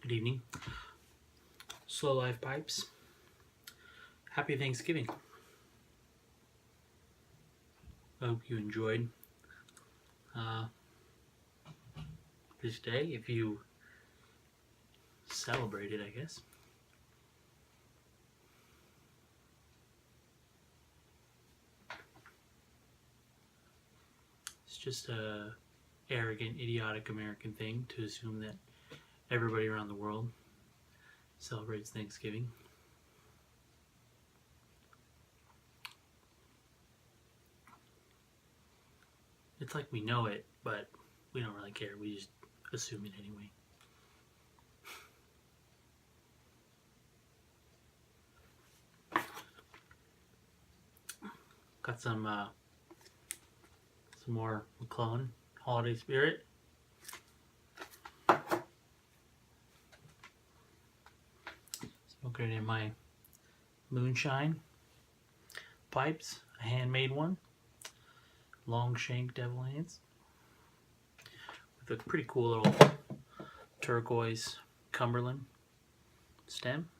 Good evening. SlowLifePipes. Happy Thanksgiving. I hope you enjoyed this day, if you celebrated, I guess. It's just a arrogant, idiotic American thing to assume that everybody around the world celebrates Thanksgiving. It's like we know it, but we don't really care. We just assume it anyway. Got some more McClellan holiday spirit. Smoking it in my moonshine pipes, a handmade one, long shank devil hands, with a pretty cool little turquoise Cumberland stem.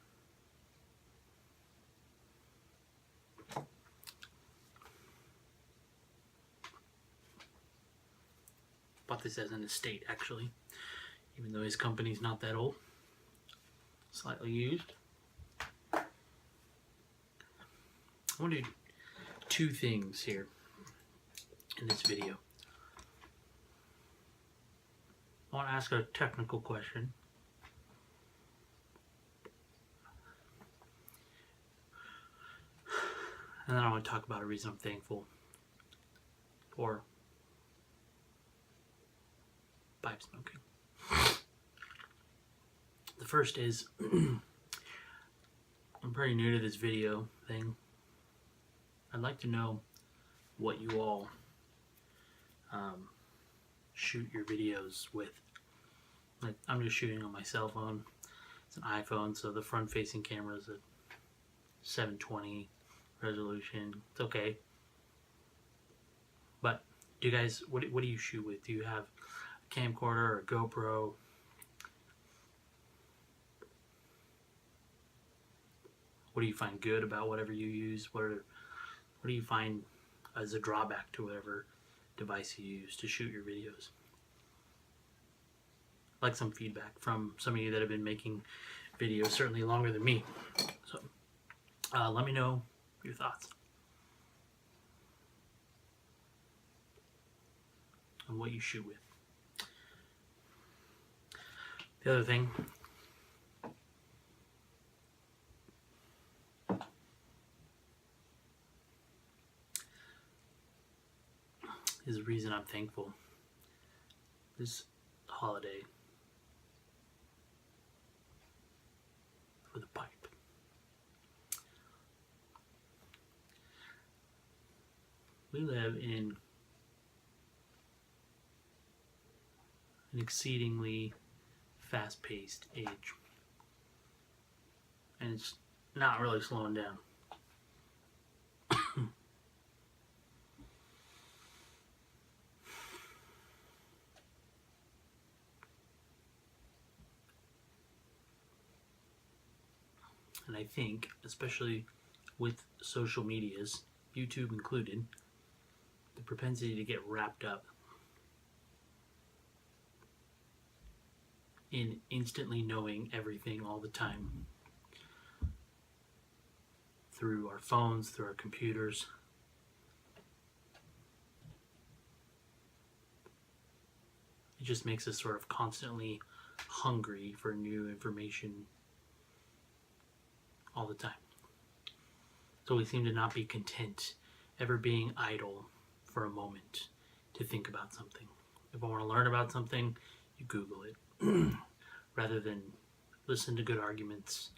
Bought this as an estate, actually, even though his company's not that old. Slightly used. I want to do two things here in this video. I want to ask a technical question. And then I want to talk about a reason I'm thankful for pipe smoking. The first is, I'm pretty new to this video thing. I'd like to know what you all shoot your videos with. Like, I'm just shooting on my cell phone. It's an iPhone, so the front-facing camera is a 720 resolution. It's okay. But do you guys, what do you shoot with? Do you have a camcorder or a GoPro? What do you find good about whatever you use? What do you find as a drawback to whatever device you use to shoot your videos? I'd like some feedback from some of you that have been making videos certainly longer than me. So let me know your thoughts on what you shoot with. The other thing is the reason I'm thankful this holiday for the pipe. We live in an exceedingly fast-paced age, and it's not really slowing down. And I think, especially with social medias, YouTube included, the propensity to get wrapped up in instantly knowing everything all the time through our phones, through our computers. It just makes us sort of constantly hungry for new information all the time. So we seem to not be content ever being idle for a moment to think about something. If I want to learn about something, you Google it rather than listen to good arguments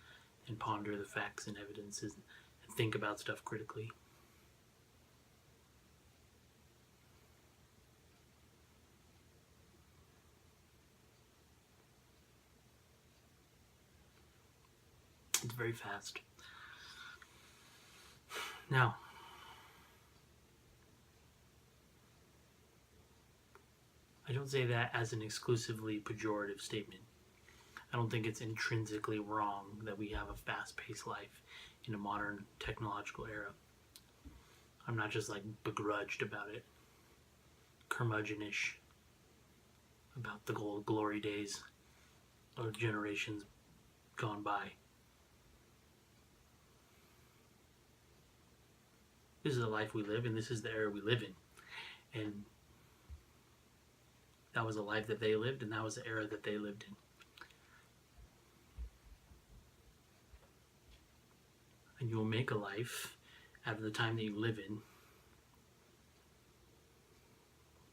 and ponder the facts and evidences and think about stuff critically. It's very fast. Now, I don't say that as an exclusively pejorative statement. I don't think it's intrinsically wrong that we have a fast-paced life in a modern technological era. I'm not just like begrudged about it, curmudgeonish about the glory days of generations gone by. This is the life we live in. This is the era we live in. And that was a life that they lived, and that was the era that they lived in. And you will make a life out of the time that you live in.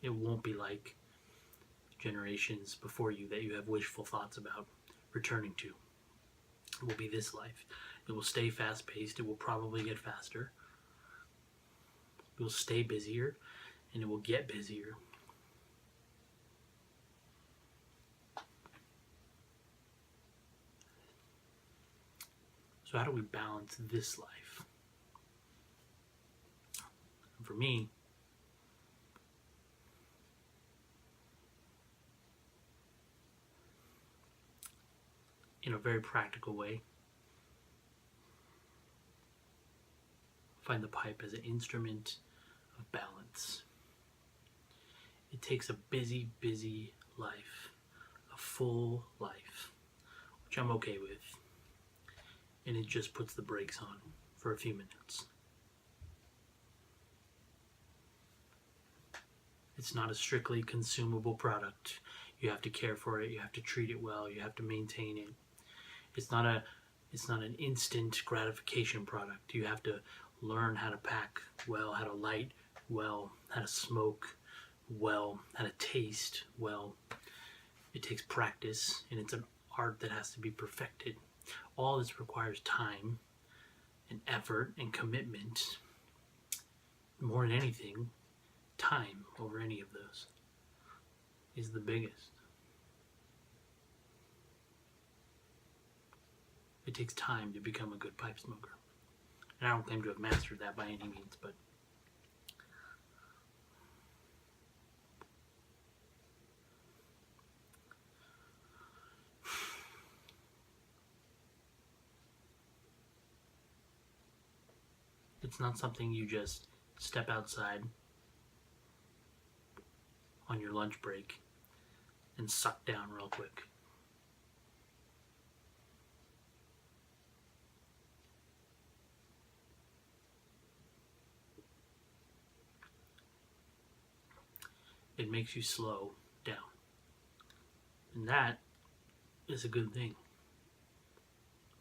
It won't be like generations before you that you have wishful thoughts about returning to. It will be this life. It will stay fast-paced. It will probably get faster. It will stay busier, and it will get busier. So how do we balance this life? And for me, in a very practical way, find the pipe as an instrument of balance. It takes a busy, busy life, a full life, which I'm okay with, and it just puts the brakes on for a few minutes. It's not a strictly consumable product. You have to care for it, you have to treat it well, you have to maintain it. It's not an instant gratification product. You have to learn how to pack well, how to light well, how to smoke well, how to taste well. It takes practice, and it's an art that has to be perfected. All this requires time and effort and commitment. More than anything, time over any of those is the biggest. It takes time to become a good pipe smoker. And I don't claim to have mastered that by any means, but it's not something you just step outside on your lunch break and suck down real quick. It makes you slow down. And that is a good thing.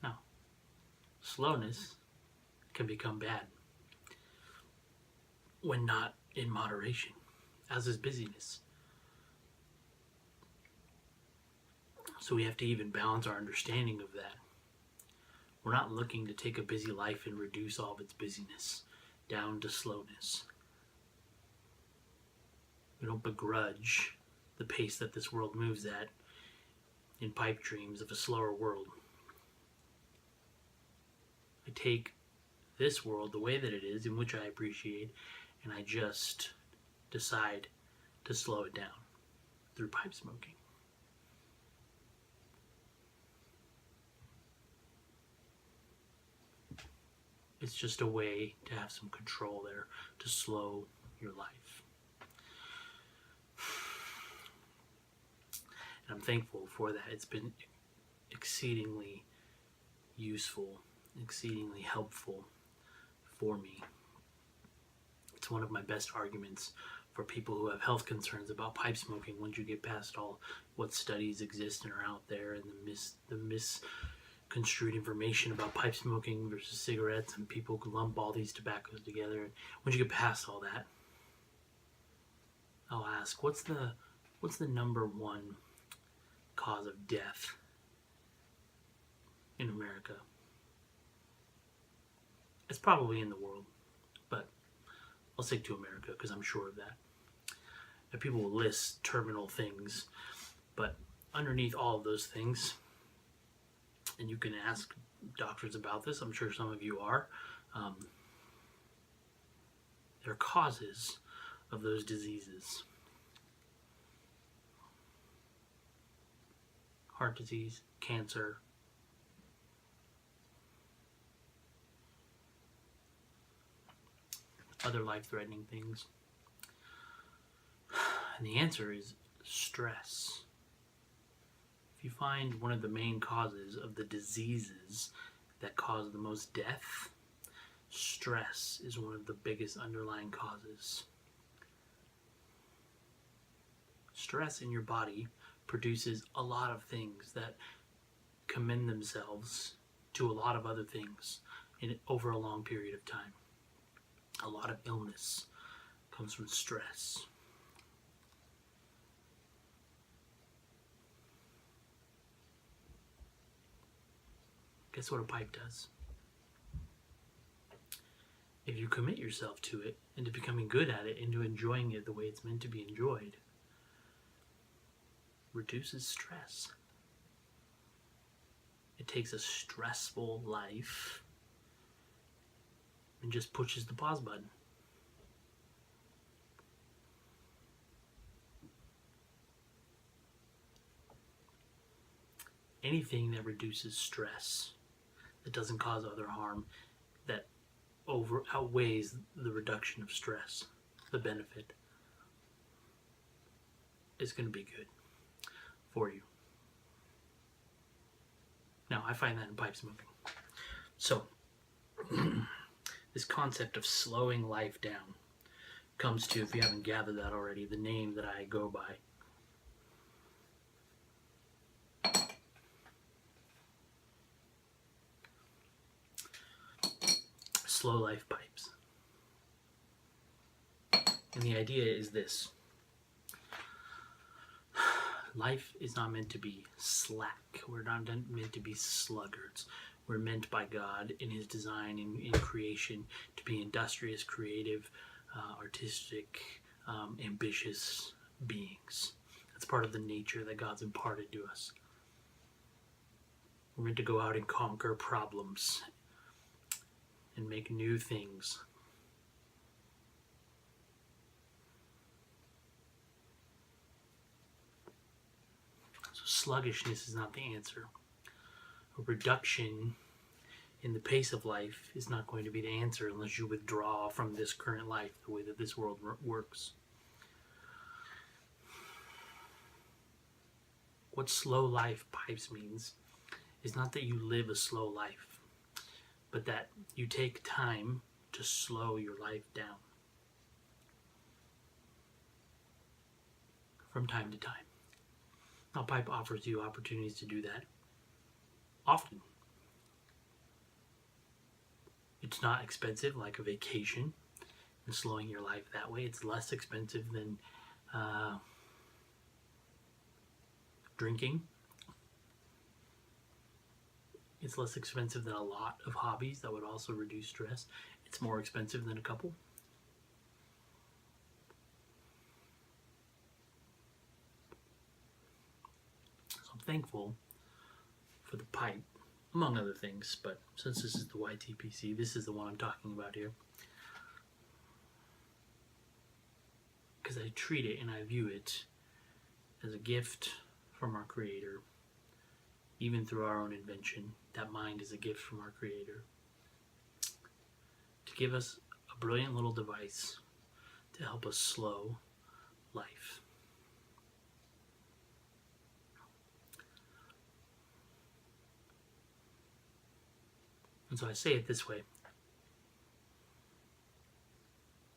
Now, slowness can become bad when not in moderation, as is busyness. So we have to even balance our understanding of that. We're not looking to take a busy life and reduce all of its busyness down to slowness. We don't begrudge the pace that this world moves at in pipe dreams of a slower world. I take this world the way that it is, in which I appreciate, and I just decide to slow it down through pipe smoking. It's just a way to have some control there, to slow your life. And I'm thankful for that. It's been exceedingly useful, exceedingly helpful for me. It's one of my best arguments for people who have health concerns about pipe smoking once you get past all what studies exist and are out there, and the misconstrued information about pipe smoking versus cigarettes, and people lump all these tobaccos together. And once you get past all that, I'll ask, what's the number one cause of death in America? It's probably in the world, but I'll stick to America because I'm sure of that. And people will list terminal things, but underneath all of those things, and you can ask doctors about this, I'm sure some of you are, there are causes of those diseases. Heart disease, cancer, other life-threatening things? And the answer is stress. If you find one of the main causes of the diseases that cause the most death, stress is one of the biggest underlying causes. Stress in your body produces a lot of things that commend themselves to a lot of other things over a long period of time. A lot of illness comes from stress. Guess what a pipe does? If you commit yourself to it, and to becoming good at it, and to enjoying it the way it's meant to be enjoyed, reduces stress. It takes a stressful life and just pushes the pause button. Anything that reduces stress, that doesn't cause other harm, that outweighs the reduction of stress, the benefit, is going to be good for you. Now, I find that in pipe smoking. So, this concept of slowing life down comes to, if you haven't gathered that already, the name that I go by. SlowLifePipes. And the idea is this. Life is not meant to be slack. We're not meant to be sluggards. We're meant by God in His design, in creation, to be industrious, creative, artistic, ambitious beings. That's part of the nature that God's imparted to us. We're meant to go out and conquer problems and make new things. So sluggishness is not the answer. A reduction in the pace of life is not going to be the answer unless you withdraw from this current life, the way that this world works. What slow life pipes means is not that you live a slow life, but that you take time to slow your life down from time to time. Now, pipe offers you opportunities to do that often. It's not expensive like a vacation, and slowing your life that way. It's less expensive than drinking. It's less expensive than a lot of hobbies that would also reduce stress. It's more expensive than a couple. So I'm thankful for the pipe, among other things, but since this is the YTPC, this is the one I'm talking about here. Because I treat it and I view it as a gift from our Creator, even through our own invention. That mind is a gift from our Creator to give us a brilliant little device to help us slow life. And so I say it this way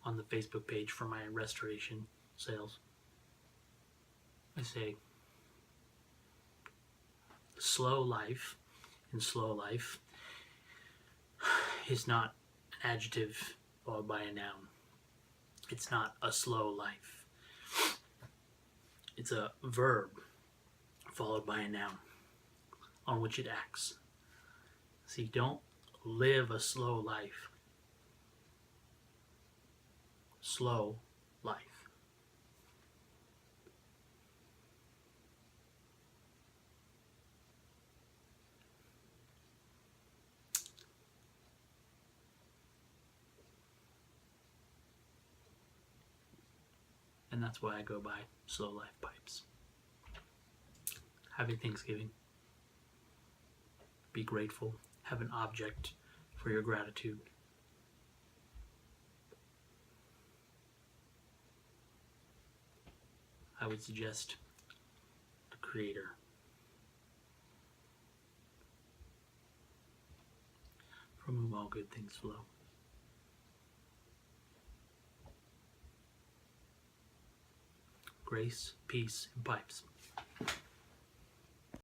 on the Facebook page for my restoration sales. I say, slow life in slow life is not an adjective followed by a noun. It's not a slow life. It's a verb followed by a noun on which it acts. See, don't live a slow life. Slow life. And that's why I go by SlowLifePipes. Happy Thanksgiving. Be grateful. Have an object for your gratitude. I would suggest the Creator. From whom all good things flow. Grace, peace, and pipes.